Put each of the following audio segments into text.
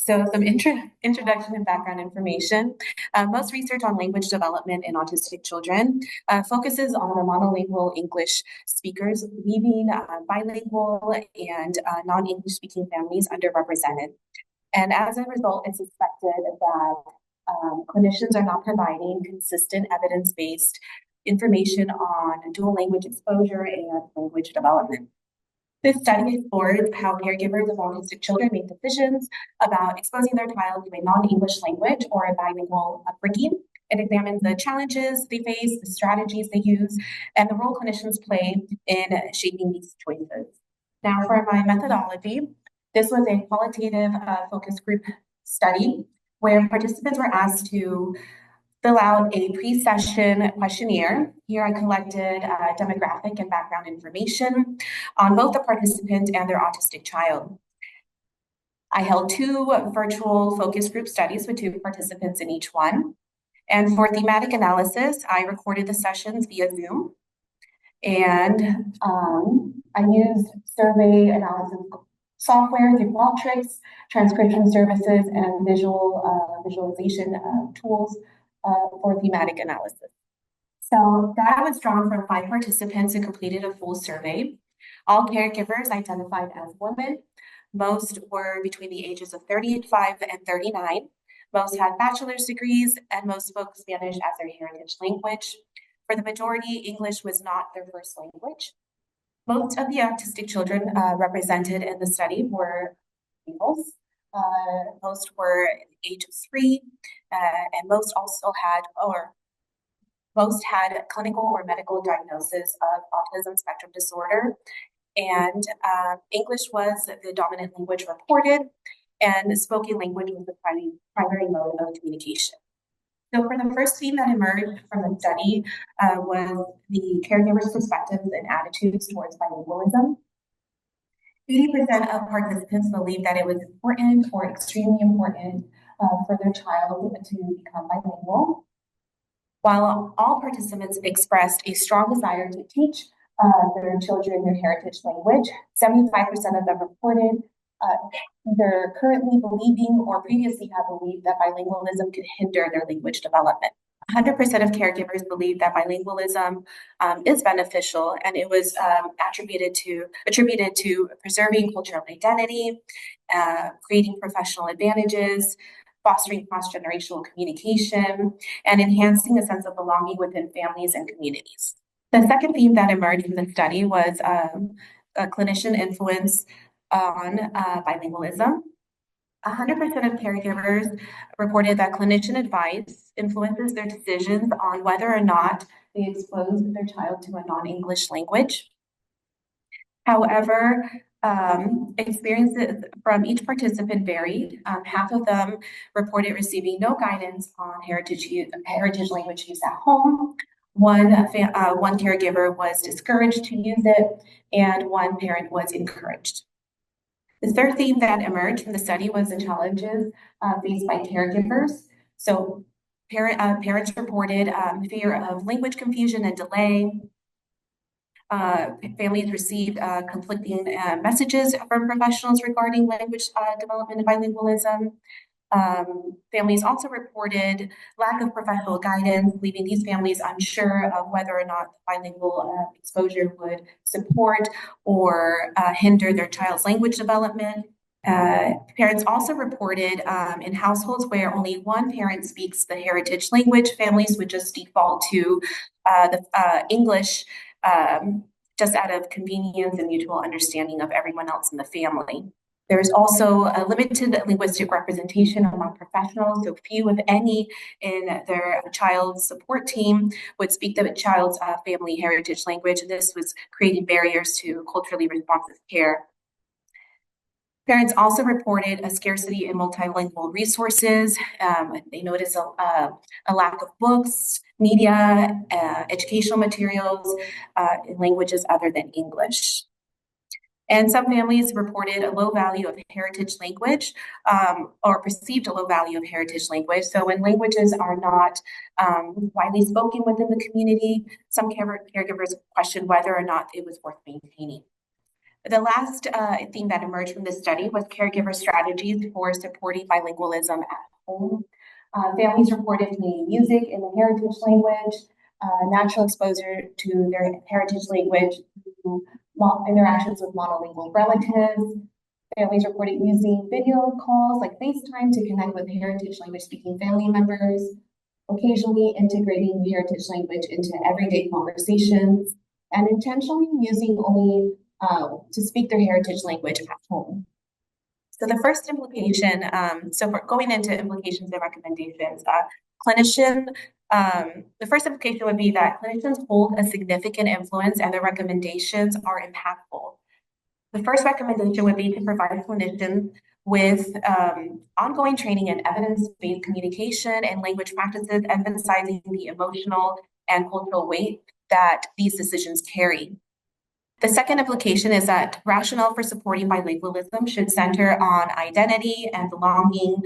So some introduction and background information. Most research on language development in autistic children focuses on the monolingual English speakers, leaving bilingual and non-English speaking families underrepresented. And as a result, it's suspected that clinicians are not providing consistent evidence-based information on dual language exposure and language development. This study explores how caregivers of autistic children make decisions about exposing their child to a non-English language or a bilingual upbringing. It examines the challenges they face, the strategies they use, and the role clinicians play in shaping these choices. Now, for my methodology, this was a qualitative focus group study where participants were asked to fill out a pre-session questionnaire. Here I collected demographic and background information on both the participant and their autistic child. I held 2 virtual focus group studies with 2 participants in each one. And for thematic analysis, I recorded the sessions via Zoom. And I used survey analysis software through Qualtrics, transcription services, and visualization tools for thematic analysis. So data was drawn from 5 participants who completed a full survey. All caregivers identified as women. Most were between the ages of 35 and 39. Most had bachelor's degrees, and most spoke Spanish as their heritage language. For the majority, English was not their first language. Most of the autistic children represented in the study were females. Most were age of 3, and most had clinical or medical diagnosis of autism spectrum disorder. And English was the dominant language reported, and the spoken language was the primary mode of communication. So for the first theme that emerged from the study was the caregivers' perspectives and attitudes towards bilingualism. 80% of participants believed that it was important or extremely important for their child to become bilingual, while all participants expressed a strong desire to teach their children their heritage language. 75% of them reported either currently believing or previously have believed that bilingualism could hinder their language development. 100% of caregivers believe that bilingualism is beneficial, and it was attributed to preserving cultural identity, creating professional advantages, fostering cross-generational communication, and enhancing a sense of belonging within families and communities. The second theme that emerged from the study was a clinician influence on bilingualism. 100% of caregivers reported that clinician advice influences their decisions on whether or not they expose their child to a non-English language. However, experiences from each participant varied. Half of them reported receiving no guidance on heritage language use at home. One caregiver was discouraged to use it, and one parent was encouraged. The third theme that emerged from the study was the challenges faced by caregivers. So parents reported fear of language confusion and delay. Families received conflicting messages from professionals regarding language development and bilingualism. Families also reported lack of professional guidance, leaving these families unsure of whether or not bilingual exposure would support or hinder their child's language development. Parents also reported in households where only one parent speaks the heritage language, families would just default to the English just out of convenience and mutual understanding of everyone else in the family. There's also a limited linguistic representation among professionals, so few, if any, in their child's support team would speak the child's family heritage language. This was creating barriers to culturally responsive care. Parents also reported a scarcity in multilingual resources. They noticed a lack of books, media, educational materials in languages other than English. And some families reported a low value of heritage language or perceived a low value of heritage language. So when languages are not widely spoken within the community, some caregivers questioned whether or not it was worth maintaining. The last theme that emerged from this study was caregiver strategies for supporting bilingualism at home. Families reported needing music in the heritage language, natural exposure to their heritage language through interactions with monolingual relatives. Families reported using video calls like FaceTime to connect with heritage language speaking family members, occasionally integrating the heritage language into everyday conversations, and intentionally using only to speak their heritage language at home. So the first implication, so for going into implications and recommendations, the first implication would be that clinicians hold a significant influence and their recommendations are impactful. The first recommendation would be to provide clinicians with ongoing training in evidence-based communication and language practices, emphasizing the emotional and cultural weight that these decisions carry. The second implication is that rationale for supporting bilingualism should center on identity and belonging,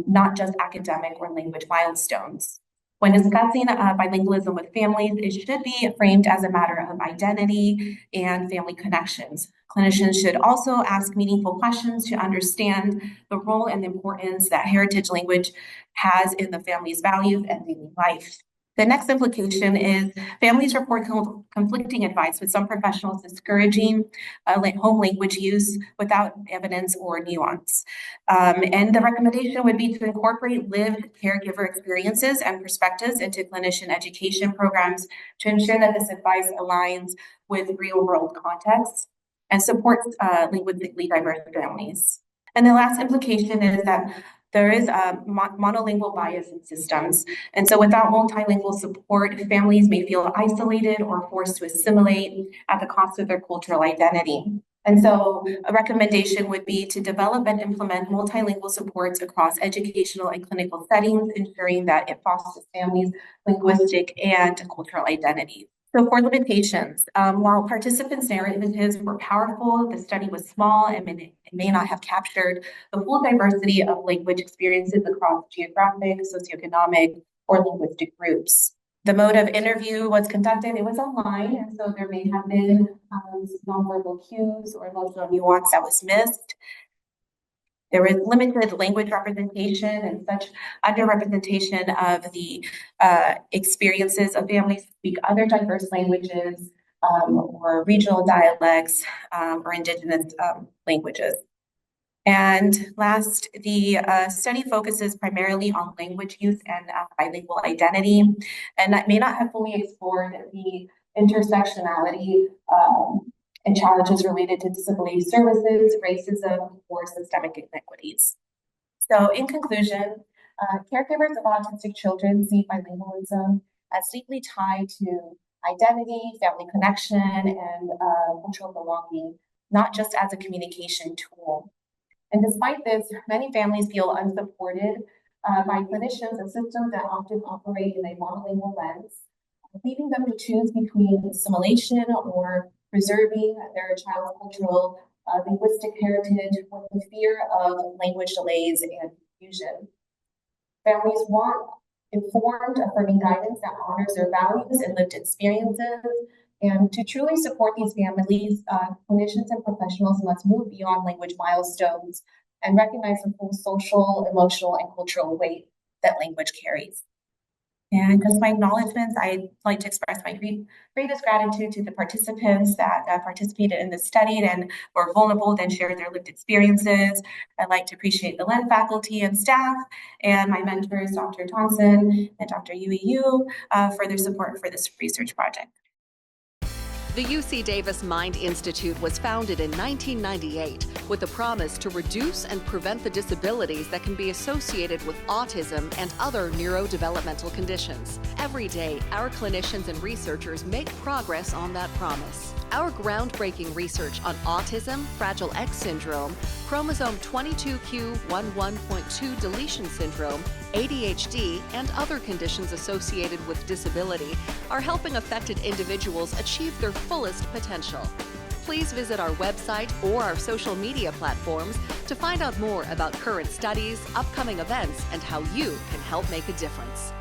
not just academic or language milestones. When discussing bilingualism with families, it should be framed as a matter of identity and family connections. Clinicians should also ask meaningful questions to understand the role and the importance that heritage language has in the family's values and daily life. The next implication is families report conflicting advice, with some professionals discouraging home language use without evidence or nuance. And the recommendation would be to incorporate lived caregiver experiences and perspectives into clinician education programs to ensure that this advice aligns with real-world contexts and supports linguistically diverse families. And the last implication is that there is a monolingual bias in systems. And so without multilingual support, families may feel isolated or forced to assimilate at the cost of their cultural identity. And so a recommendation would be to develop and implement multilingual supports across educational and clinical settings, ensuring that it fosters families' linguistic and cultural identities. So for limitations, while participants' narratives were powerful, the study was small and may not have captured the full diversity of language experiences across geographic, socioeconomic, or linguistic groups. The mode of interview was conducted, it was online, and so there may have been nonverbal cues or emotional nuance that was missed. There was limited language representation and such underrepresentation of the experiences of families who speak other diverse languages or regional dialects or indigenous languages. And last, the study focuses primarily on language use and bilingual identity, and that may not have fully explored the intersectionality and challenges related to disability services, racism, or systemic inequities. So in conclusion, caregivers of autistic children see bilingualism as deeply tied to identity, family connection, and cultural belonging, not just as a communication tool. And despite this, many families feel unsupported by clinicians and systems that often operate in a monolingual lens, leaving them to choose between assimilation or preserving their child's cultural linguistic heritage with the fear of language delays and confusion. Families want informed, affirming guidance that honors their values and lived experiences. And to truly support these families, clinicians and professionals must move beyond language milestones and recognize the full social, emotional, and cultural weight that language carries. And as my acknowledgements, I'd like to express my greatest gratitude to the participants that participated in this study and were vulnerable and shared their lived experiences. I'd like to appreciate the LEN faculty and staff and my mentors, Dr. Thompson and Dr. Yu, for their support for this research project. The UC Davis Mind Institute was founded in 1998 with the promise to reduce and prevent the disabilities that can be associated with autism and other neurodevelopmental conditions. Every day, our clinicians and researchers make progress on that promise. Our groundbreaking research on autism, Fragile X syndrome, chromosome 22q11.2 deletion syndrome, ADHD, and other conditions associated with disability are helping affected individuals achieve their fullest potential. Please visit our website or our social media platforms to find out more about current studies, upcoming events, and how you can help make a difference.